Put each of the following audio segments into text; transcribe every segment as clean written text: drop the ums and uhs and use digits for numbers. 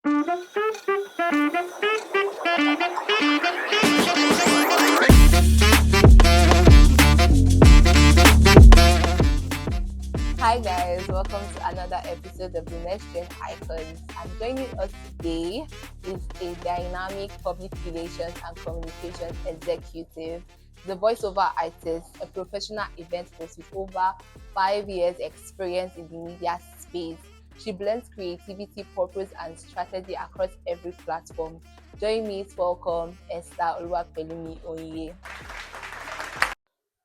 Hi guys, welcome to another episode of the NextGen Icons. And joining us today is a dynamic public relations and communications executive, the voiceover artist, a professional event host with over 5 years experience in the media space. She blends creativity, purpose, and strategy across every platform. Join me to welcome Esther Oluwapelumi Onye.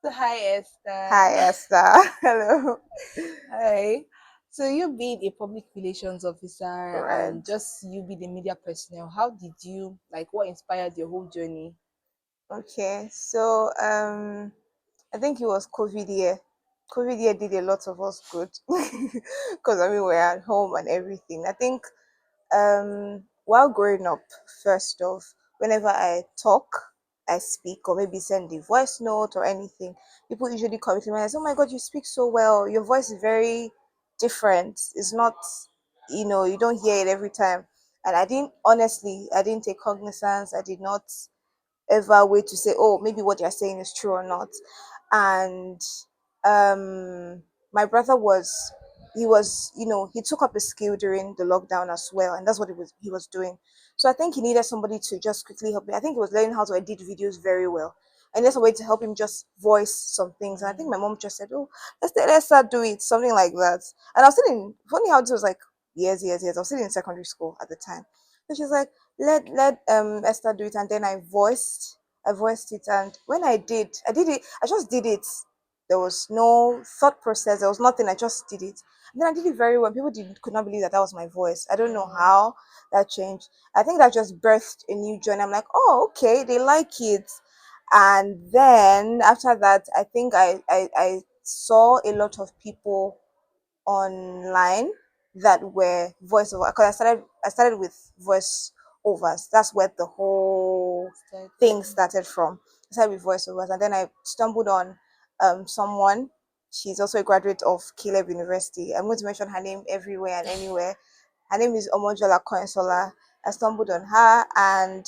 So hi Esther. Hi, Esther. Hello. Hi. So you being a public relations officer Right. and just you be the media personnel, how did you what inspired your whole journey? Okay. So, I think it was COVID year. COVID year did a lot of us good because we're at home and everything. I think while growing up, first off, whenever I talk, I speak, or maybe send a voice note or anything, people usually come to me and say, "Oh my God, you speak so well. Your voice is very different. It's not, you don't hear it every time." And I didn't take cognizance. I did not ever wait to say, oh, maybe what you're saying is true or not. And my brother he took up a skill during the lockdown as well, and that's what he was doing. So I think he needed somebody to just quickly help me. I think he was learning how to edit videos very well. And there's a way to help him just voice some things. And I think my mom just said, "Oh, let's start doing it," something like that. And I was sitting funny how it was like years. I was sitting in secondary school at the time. So she's like, let Esther do it, and then I voiced it, and when I did it. I just did it. There was no thought process. There was nothing. I just did it, and then I did it very well. People could not believe that that was my voice. I don't know how that changed. I think that just birthed a new journey. I'm like, oh, okay, they like it, and then after that, I think I saw a lot of people online that were voiceover, because I started with voiceovers. That's where the whole thing started from. I started with voiceovers, and then I stumbled on someone. She's also a graduate of Caleb University. I'm going to mention her name everywhere and anywhere. Her name is Omojola Coinsola. I stumbled on her, and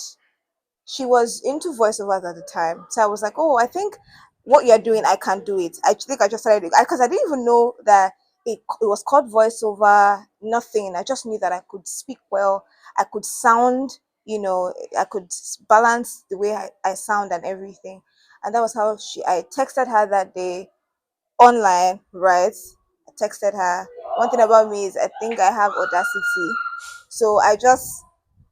she was into voiceovers at the time. So I was like, oh, I think what you're doing, I can do it. I think I just started it because I didn't even know that it was called voiceover, nothing. I just knew that I could speak well, I could sound, I could balance the way I sound and everything. And that was how I texted her that day online, right? I texted her. One thing about me is I think I have audacity. So I just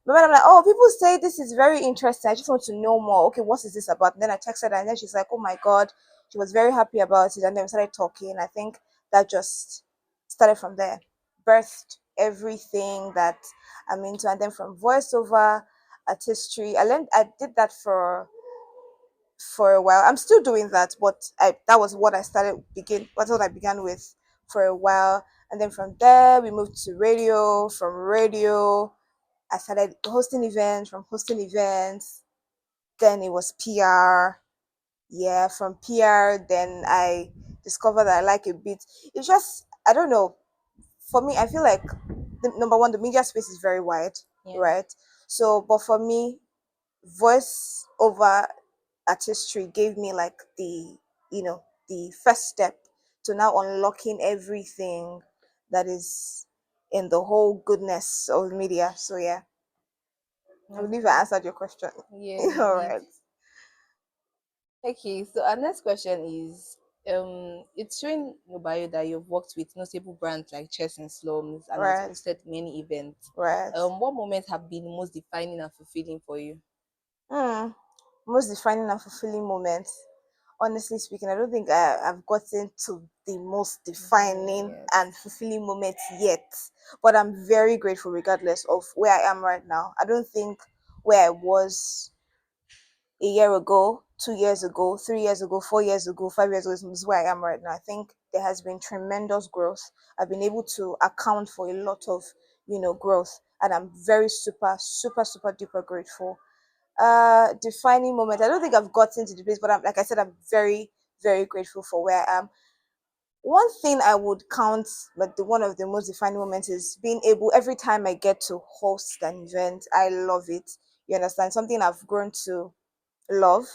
remember, I'm like, oh, people say this is very interesting. I just want to know more. Okay, what is this about? And then I texted her, and then she's like, oh my God. She was very happy about it. And then we started talking. I think that just started from there, birthed everything that I'm into. And then from voiceover, artistry, I did that for a while. I'm still doing that, but that was what that's what I began with for a while. And then from there we moved to radio. From radio I started hosting events. From hosting events, then it was PR. Yeah, from PR, then I discovered that I like a bit. It's just, I don't know. For me, I feel like number one, the media space is very wide, Yeah. right? So, but for me, voice over artistry gave me like the first step to now unlocking everything that is in the whole goodness of media. So yeah, I believe I answered your question. Yeah, you All did. right. Okay, so our next question is it's showing your bio that you've worked with notable brands like Chess and Slums and has Right. hosted many events. Right. What moments have been most defining and fulfilling for you? Hmm. Most defining and fulfilling moments. Honestly speaking, I don't think I've gotten to the most defining Yes. and fulfilling moment yet. But I'm very grateful regardless of where I am right now. I don't think where I was a year ago, 2 years ago, 3 years ago, 4 years ago, 5 years ago is where I am right now. I think there has been tremendous growth. I've been able to account for a lot of, growth. And I'm very super, super, super duper grateful. Defining moment. I don't think I've gotten to the place, but like I said, I'm very, very grateful for where I am. one thing I would count, but one of the most defining moments is being able, every time I get to host an event, I love it. You understand? Something I've grown to love.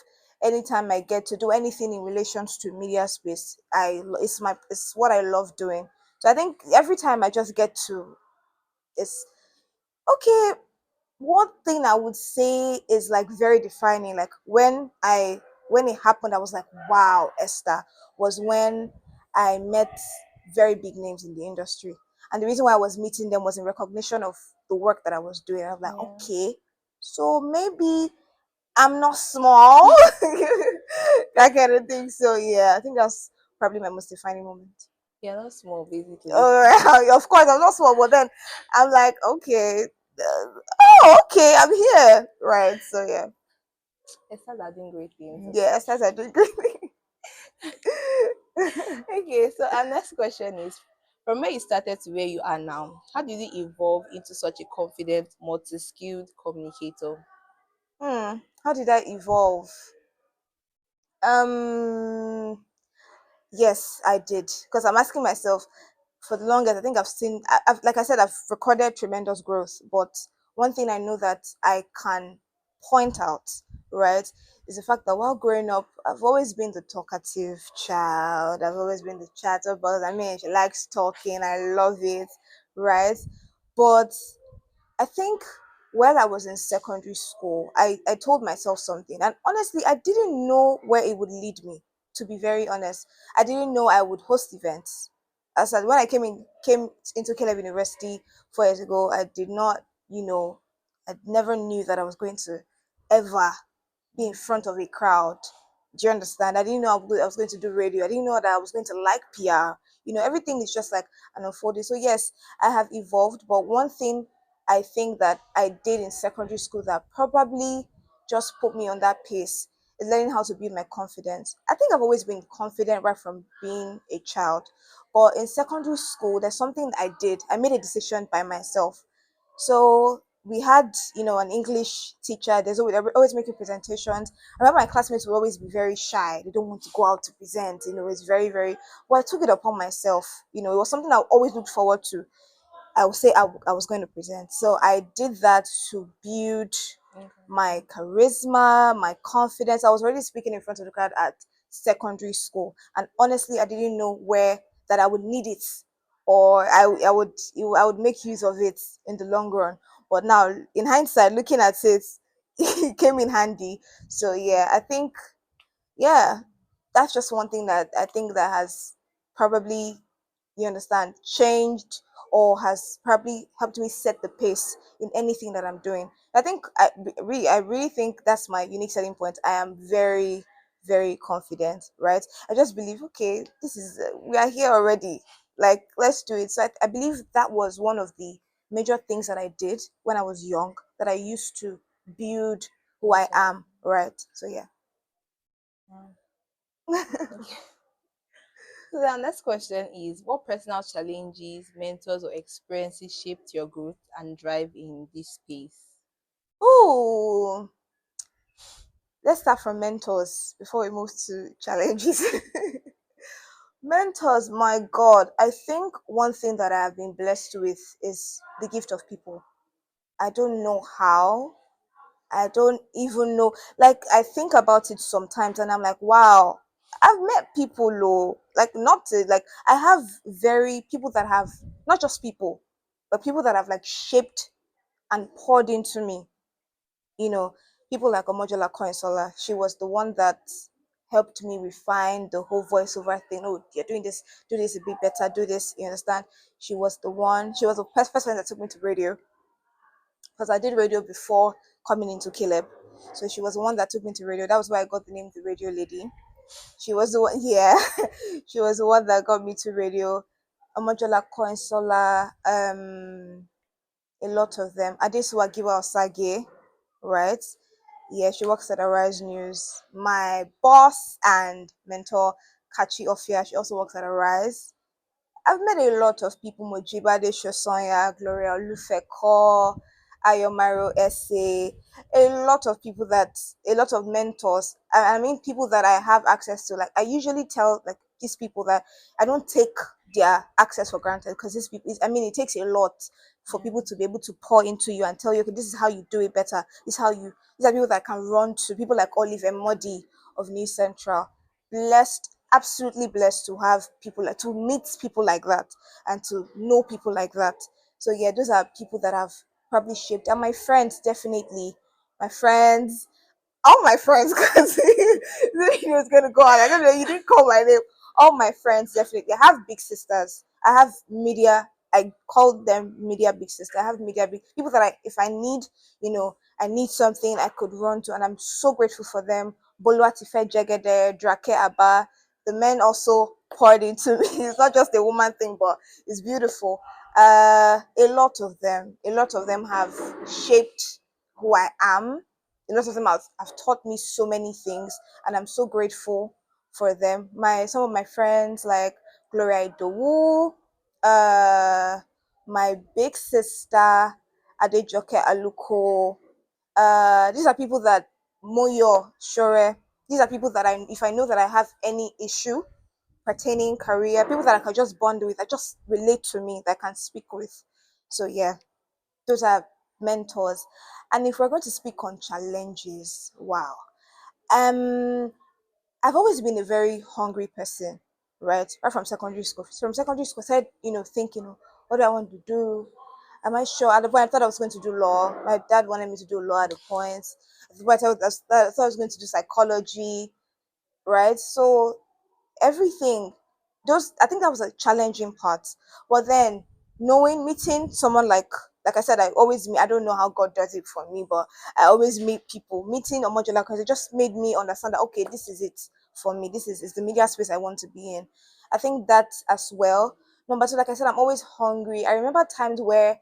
Anytime I get to do anything in relations to media space, it's what I love doing. So I think every time I just get to, it's okay. One thing I would say is like very defining. Like when it happened, I was like, wow, Esther, was when I met very big names in the industry. And the reason why I was meeting them was in recognition of the work that I was doing. I was like, Yeah. okay, so maybe I'm not small. That kind of thing. So yeah, I think that's probably my most defining moment. You're not small, basically. Oh, of course, I'm not small, but then I'm like, okay, oh, okay, I'm here, right? So yeah, Esther's are doing great things. yes, that's I do agree. Okay, so our next question is, from where you started to where you are now, how did you evolve into such a confident, multi-skilled communicator? How did I evolve? Um, yes, I did. Because I'm asking myself for the longest, I think I've seen, like I said, I've recorded tremendous growth. But one thing I know that I can point out, right, is the fact that while growing up, I've always been the talkative child. I've always been the chatterbox. I mean, she likes talking. I love it, right? But I think while I was in secondary school, I told myself something. And honestly, I didn't know where it would lead me, to be very honest. I didn't know I would host events. As I, when I came into Caleb University 4 years ago, I did not, I never knew that I was going to ever be in front of a crowd. Do you understand? I didn't know I was going to do radio. I didn't know that I was going to like PR. Everything is just like an unfolding. So yes, I have evolved, but one thing I think that I did in secondary school that probably just put me on that pace is learning how to build my confidence. I think I've always been confident right from being a child, but in secondary school, there's something I did. I made a decision by myself. So we had, an English teacher. There's always making presentations. I remember my classmates would always be very shy. They don't want to go out to present. It's very, very. Well, I took it upon myself. It was something I always looked forward to. I would say I was going to present. So I did that to build Okay. my charisma, my confidence. I was already speaking in front of the crowd at secondary school. And honestly, I didn't know where that I would need it or I would make use of it in the long run. But now in hindsight, looking at it, it came in handy. So yeah, I think yeah, that's just one thing that I think that has probably, you understand, changed or has probably helped me set the pace in anything that I'm doing. I think I really think that's my unique selling point. I am very, very confident, right? I just believe, okay, this is we are here already. Like, let's do it. So I believe that was one of the major things that I did when I was young that I used to build who I Yourself. am, right? So yeah. Mm. Okay. So the next question is, what personal challenges, mentors, or experiences shaped your growth and drive in this space? Oh, let's start from mentors before we move to challenges. Mentors, my God, I think one thing that I have been blessed with is the gift of people. I don't know how. I don't even know. Like, I think about it sometimes and I'm like, wow, I've met people, like, not to, like, I have very people that have, not just people, but people that have like shaped and poured into me. you know, People like Omojola Coinsola, she was the one that helped me refine the whole voiceover thing. Oh, you're doing this, do this a bit better, do this, you understand? She was the first person that took me to radio because I did radio before coming into Caleb. So she was the one that took me to radio. That was why I got the name the radio lady. She was the one, yeah, she was the one that got me to radio. Omojola Coinsola, a lot of them. Adesuwa Giwa Osage, right? Yeah, she works at Arise News. My boss and mentor, Kachi Ofia, she also works at Arise. I've met a lot of people, Mojibade Shosonya, Gloria Olufeko, Ayomaro Esse, a lot of mentors. I mean, people that I have access to. Like, I usually tell, like, these people that I don't take their access for granted, because these people, I mean, it takes a lot for Yeah. people to be able to pour into you and tell you, okay, this is how you do it better. This is how you. These are people that can run to people like Olive and Modi of New Central. Blessed, absolutely blessed to have people like, to meet people like that and to know people like that. So yeah, those are people that have probably shaped, and my friends, definitely my friends, all my friends, because he was gonna go on. I don't know, you didn't call my name. All my friends, definitely. I have big sisters. I have media. I call them media big sister. I have media big people that if I need, I need something, I could run to, and I'm so grateful for them. Boluatife Jegede, Drake Abba. The men also poured into me. It's not just a woman thing, but it's beautiful. A lot of them have shaped who I am. A lot of them have taught me so many things, and I'm so grateful for them. Some of my friends like Gloria Idowu, uh my big sister Adejoke Aluko. These are people that, Moyo Shore. These are people that, if I know that I have any issue pertaining career, people that I can just bond with, that just relate to me, that I can speak with. So yeah, those are mentors. And if we're going to speak on challenges, wow. Um, I've always been a very hungry person, right from secondary school. From secondary school, I started, thinking, what do I want to do? Am I sure? At the point, I thought I was going to do law. My dad wanted me to do law at the point. At the point, I thought I was going to do psychology, right? So everything, those, I think that was a challenging part. But then, meeting someone like I said, I always meet, I don't know how God does it for me, but I always meet people. Meeting a modular, because it just made me understand that, okay, this is it for me. This is the media space I want to be in. I think that as well. Number two, like I said, I'm always hungry. I remember times where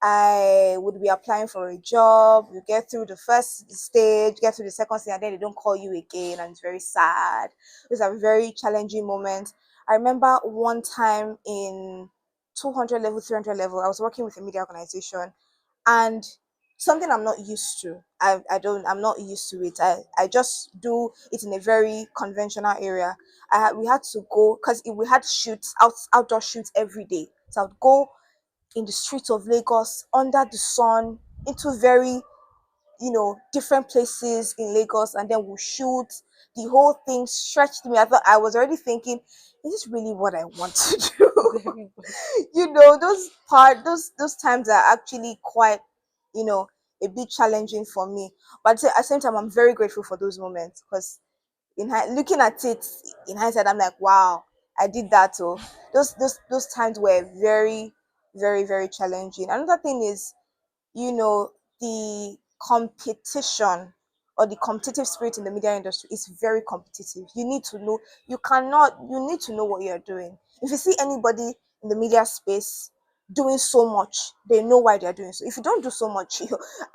I would be applying for a job. You get through the first stage, get through the second stage, and then they don't call you again, and it's very sad. Those are very challenging moments. I remember one time in 200 level, 300 level, I was working with a media organization, and something I'm not used to. I'm not used to it. I just do it in a very conventional area. We had to go, because we had shoots, outdoor shoots every day. So I'd go in the streets of Lagos under the sun, into very, different places in Lagos, and then we'll shoot. The whole thing stretched me. I thought, I was already thinking, is this really what I want to do? Very good. Those times are actually quite, you know, a bit challenging for me. But at the same time, I'm very grateful for those moments, because looking at it in hindsight, I'm like, wow, I did that. So those times were very, very, very challenging. Another thing is, you know, the competition, or the competitive spirit in the media industry is very competitive. You need to know, you need to know what you're doing. If you see anybody in the media space doing so much, they know why they're doing so. If you don't do so much,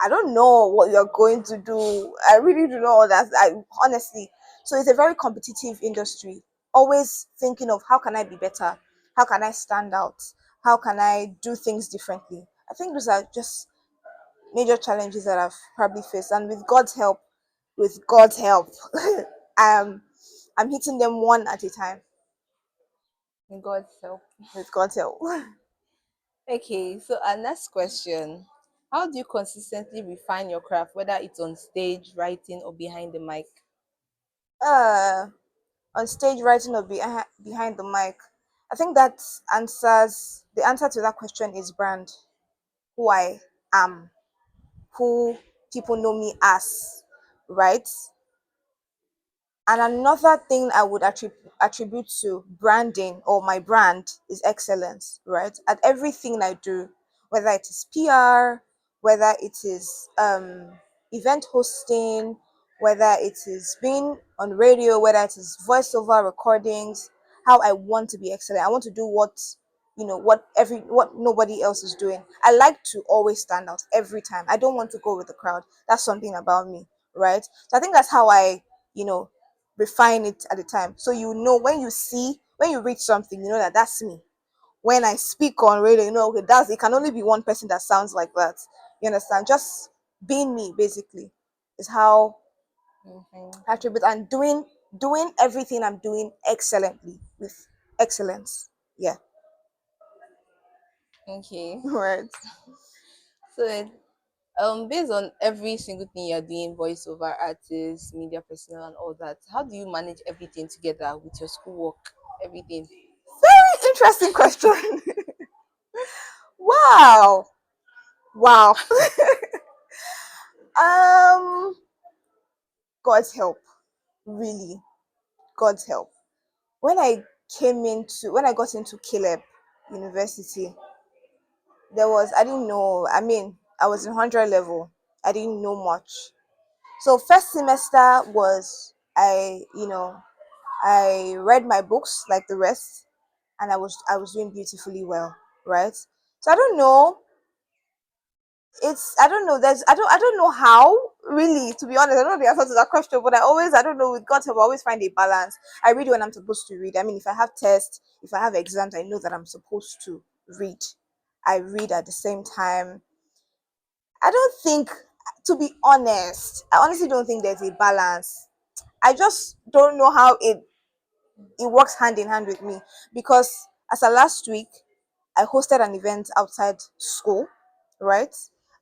I don't know what you're going to do. I really do know that. I honestly, so it's a very competitive industry. Always thinking of, how can I be better? How can I stand out? How can I do things differently? I think those are just major challenges that I've probably faced, and with God's help, um, I'm hitting them one at a time. In God's help. With God's help. Okay, so our next question. How do you consistently refine your craft, whether it's on stage, writing, or behind the mic? uh, on stage, writing, or behind the mic. I think that answers the answer to that question is brand. Who I am, who people know me as, right? And another thing I would attribute to branding, or my brand, is excellence, right? At everything I do, whether it is PR, whether it is event hosting, whether it is being on radio, whether it is voiceover recordings, how I want to be excellent. I want to do what nobody else is doing. I like to always stand out every time. I don't want to go with the crowd. That's something about me, right? So I think that's how I, you know, refine it at the time. So when you read something, you know that that's me. When I speak on radio, okay, it can only be one person that sounds like that. You understand? Just being me, basically, is how Mhm. I attribute, and doing doing everything I'm doing excellently with excellence. Yeah. Okay. Right. So based on every single thing you're doing, voiceover artist, media personnel, and all that, how do you manage everything together with your schoolwork, everything? Very interesting question. Wow. Wow. um God's help. Really. God's help. When I got into Caleb University, I didn't know. I mean, I was in 100 level. I didn't know much. So first semester was I read my books like the rest, and I was doing beautifully well, right? So I don't know. I don't know how, really, to be honest. I don't know the answer to that question, but I don't know, with God's help, I always find a balance. I read when I'm supposed to read. I mean, if I have tests, if I have exams, I know that I'm supposed to read. I read at the same time. I don't think, to be honest, I honestly don't think there's a balance. I just don't know how it works hand in hand with me, because as of last week, I hosted an event outside school, right?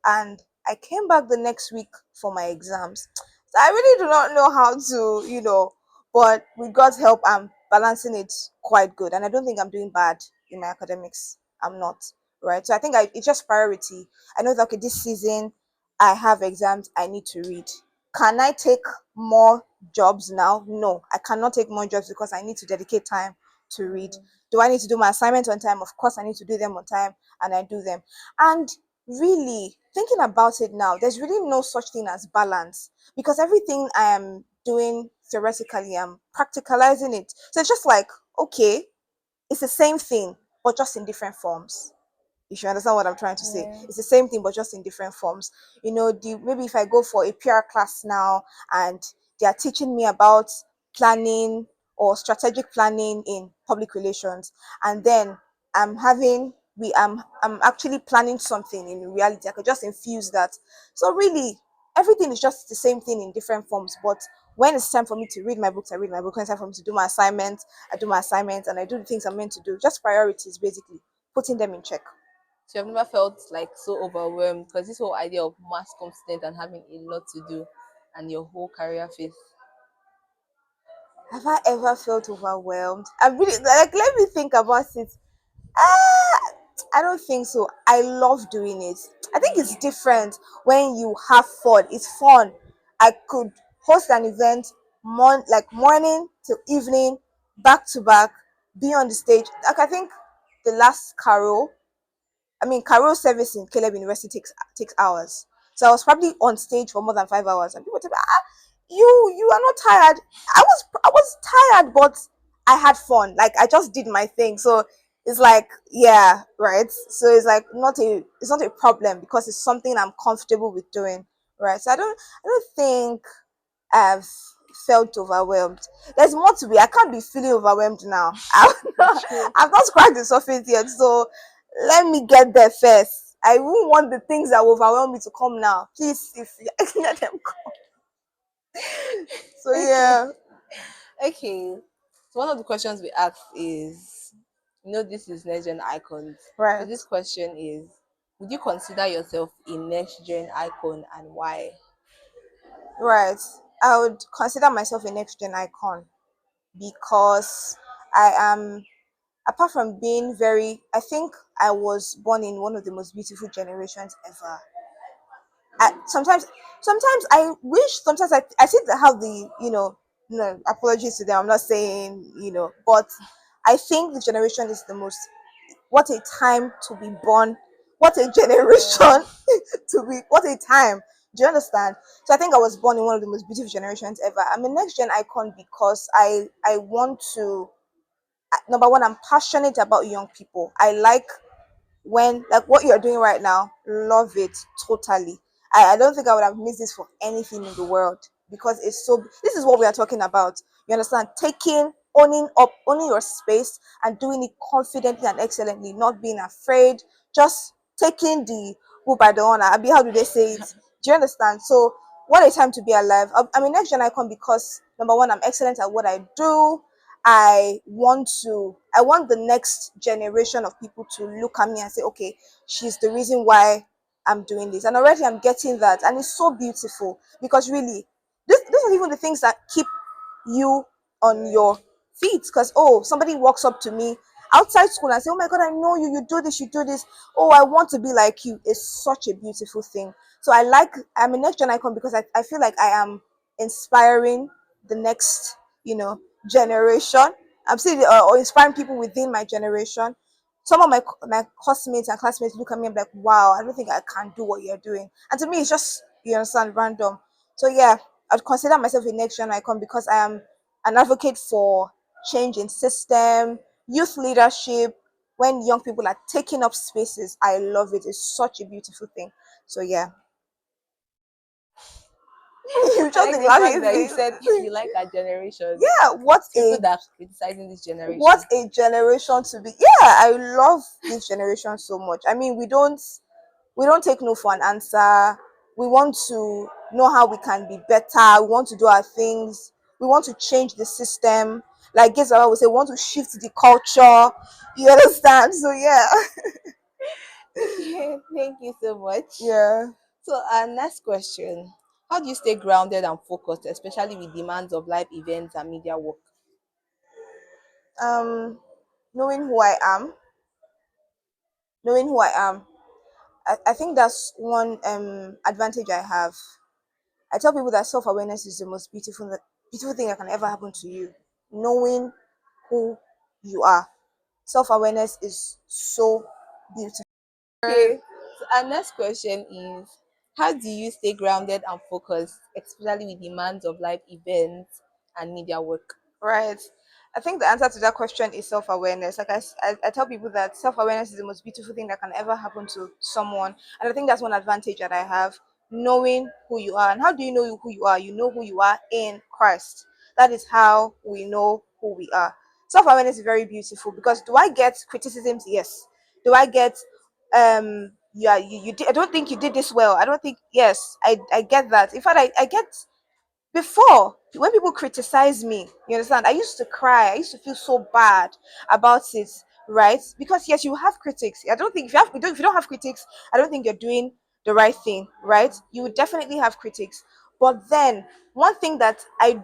And I came back the next week for my exams. So I really do not know how to, but with God's help, I'm balancing it quite good. And I don't think I'm doing bad in my academics. I'm not, right? So I think it's just priority. I know that, okay, this season I have exams, I need to read. Can I take more jobs now? No, I cannot take more jobs because I need to dedicate time to read. Do I need to do my assignments on time? Of course, I need to do them on time, and I do them. And really, thinking about it now, there's really no such thing as balance, because everything I am doing theoretically, I'm practicalizing it. So it's just like, okay, it's the same thing, but just in different forms. You should understand what I'm trying to say. Yeah. It's the same thing, but just in different forms. Maybe if I go for a PR class now, and they are teaching me about planning or strategic planning in public relations, and then I'm having I'm actually planning something in reality. I could just infuse that. So really, everything is just the same thing in different forms. But when it's time for me to read my books, I read my book. When it's time for me to do my assignments, I do my assignments, and I do the things I'm meant to do. Just priorities, basically, putting them in check. So you've never felt like so overwhelmed, because this whole idea of mass confidence and having a lot to do and your whole career phase. Have I ever felt overwhelmed? I really, like, let me think about it. Ah, I don't think so. I love doing it. I think it's different when you have fun. It's fun. I could host an event like morning to evening, back to back, be on the stage. Like, I think the last carol service in Caleb University takes hours. So I was probably on stage for more than 5 hours, and people tell me, you are not tired. I was tired, but I had fun. Like, I just did my thing. So it's like, yeah, right. So it's not a problem, because it's something I'm comfortable with doing, right? So I don't think I've felt overwhelmed. There's more to be. I can't be feeling overwhelmed now. True. I've not cracked the surface yet. So let me get there first. I won't want the things that will overwhelm me to come now. Please, if let them come. So Okay. yeah, Okay. So one of the questions we ask is, this is NextGen Icons. So right, this question is, would you consider yourself a NextGen icon, and why? right. I would consider myself a next gen icon, because I am, apart from being very, I think I was born in one of the most beautiful generations ever. Sometimes I wish, sometimes I see how no apologies to them, I'm not saying, but I think the generation is the most, what a time to be born, what a Yeah. generation what a time. Do you understand? So I think I was born in one of the most beautiful generations ever. I'm a next gen icon because I want to, number one, I'm passionate about young people. I like, when, like, what you're doing right now, love it totally. I don't think I would have missed this for anything in the world, because this is what we are talking about. You understand? Owning your space, and doing it confidently and excellently, not being afraid, just taking the bull by the honor. Abi, how do they say it? Do you understand? So what a time to be alive. I'm a next gen icon because number one, I'm excellent at what I do. I want the next generation of people to look at me and say, okay, she's the reason why I'm doing this. And already I'm getting that. And it's so beautiful because really, these are even the things that keep you on your feet. Because, oh, somebody walks up to me outside school and say, oh my God, I know you, you do this, you do this. Oh, I want to be like you. It's such a beautiful thing. So I'm a next gen icon because I feel like I am inspiring the next, generation. I'm seeing or inspiring people within my generation. Some of my classmates and classmates look at me and be like, wow, I don't think I can do what you're doing. And to me, it's just, you understand, random. So yeah, I'd consider myself a next gen icon because I am an advocate for change in system, youth leadership. When young people are taking up spaces, I love it. It's such a beautiful thing. So yeah, you I just like been the fact laughing that you since. said you like our generation. Yeah, People that are criticizing this what generation. a generation to be. Yeah, I love this generation so much. I mean, we don't take no for an answer. We want to know how we can be better. We want to do our things. We want to change the system. Like Gizara would say, we want to shift the culture. You understand? So yeah. Okay, thank you so much. Yeah. So, our next question: how do you stay grounded and focused, especially with demands of live events and media work? Um, knowing who I am, knowing who I am. I think that's one advantage I have. I tell people that self awareness is the most beautiful thing that can ever happen to you. Knowing who you are. Self awareness is so beautiful. Okay, so our next question is: how do you stay grounded and focused, especially with demands of live events and media work? Right. I think the answer to that question is self awareness. Like I tell people that self awareness is the most beautiful thing that can ever happen to someone. And I think that's one advantage that I have, knowing who you are. And how do you know who you are? You know who you are in Christ. That is how we know who we are. Self awareness is very beautiful because do I get criticisms? Yes. Do I get yeah, you did, I don't think you did this well. I don't think, yes, I get that. In fact, I get before, when people criticize me, you understand, I used to cry. I used to feel so bad about it, right? Because yes, you have critics. I don't think if you don't have critics, I don't think you're doing the right thing, right? You would definitely have critics. But then one thing that I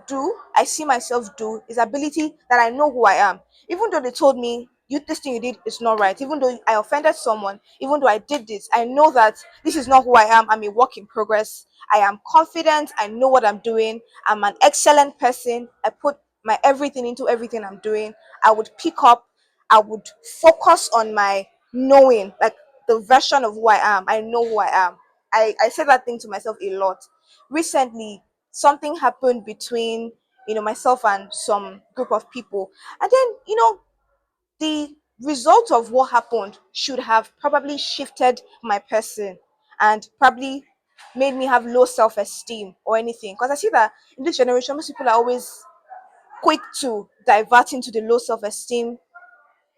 see myself do, is ability that I know who I am. Even though they told me, you, this thing you did is not right, even though I offended someone, even though I did this, I know that this is not who I am. I'm a work in progress. I am confident. I know what I'm doing. I'm an excellent person. I put my everything into everything I'm doing. I would pick up, I would focus on my knowing, like the version of who I am. I know who I am. I say that thing to myself a lot. Recently, something happened between myself and some group of people. And then, the result of what happened should have probably shifted my person and probably made me have low self-esteem or anything, because I see that in this generation most people are always quick to divert into the low self-esteem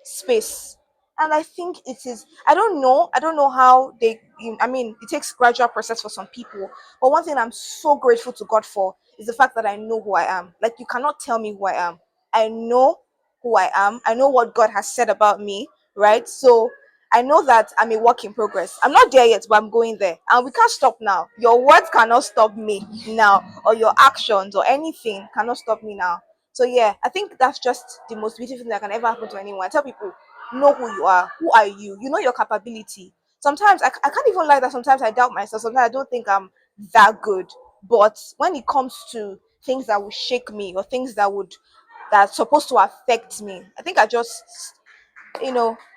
space. And I think it is, I don't know how I mean, it takes gradual process for some people, but one thing I'm so grateful to God for is the fact that I know who I am. Like, you cannot tell me who I am. I know who I am. I know what God has said about me, right? So I know that I'm a work in progress. I'm not there yet, but I'm going there, and we can't stop now. Your words cannot stop me now, or your actions or anything cannot stop me now. So yeah, I think that's just the most beautiful thing that can ever happen to anyone. I tell people, know who you are. Who are you? You know your capability. Sometimes I can't even lie that sometimes I doubt myself. Sometimes I don't think I'm that good. But when it comes to things that will shake me, or things that's supposed to affect me, I think I just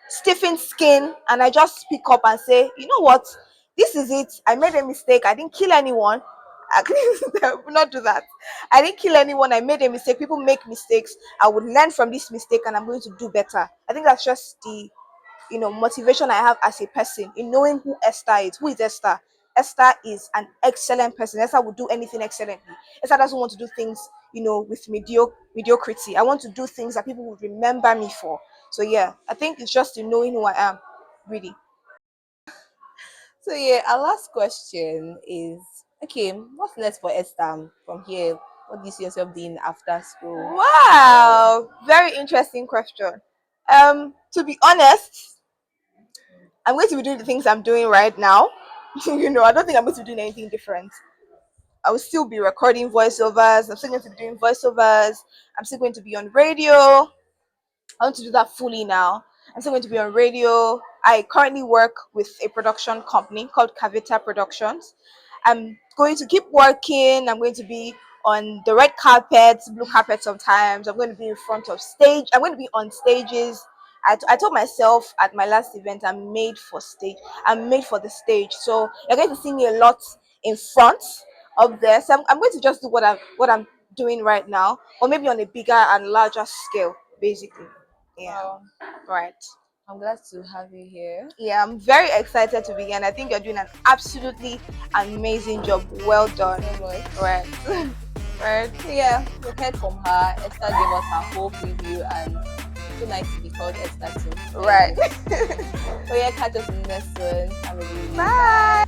stiffen skin, and I just speak up and say, you know what, this is it. I made a mistake. I didn't kill anyone. I will not do that. I didn't kill anyone. I made a mistake. People make mistakes. I would learn from this mistake and I'm going to do better. I think that's just the motivation I have as a person in knowing who Esther is. Who is Esther? Esther is an excellent person. Esther would do anything excellently. Esther doesn't want to do things, with mediocrity. I want to do things that people would remember me for. So yeah, I think it's just in knowing who I am, really. So, yeah, our last question is: Okay, what's next for Esther from here? What do you see yourself doing after school? Wow, very interesting question. To be honest, I'm going to be doing the things I'm doing right now. I don't think I'm going to be doing anything different. I will still be recording voiceovers. I'm still going to be doing voiceovers. I'm still going to be on radio. I want to do that fully now. I'm still going to be on radio. I currently work with a production company called Cavita Productions. I'm going to keep working. I'm going to be on the red carpet, blue carpet sometimes. I'm going to be in front of stage. I'm going to be on stages. I told myself at my last event, I'm made for stage. I'm made for the stage. So you're going to see me a lot in front of there. So I'm going to just do what I'm doing right now, or maybe on a bigger and larger scale, basically. Yeah. Wow, Right. I'm glad to have you here. Yeah, I'm very excited to begin. I think you're doing an absolutely amazing job. Well done. So much. Right. Right. So yeah, we heard from her. Esther gave us her whole preview, and it's so nice to be called Esther too. Right. So yeah, catch us in the next one. Have a good day. Bye.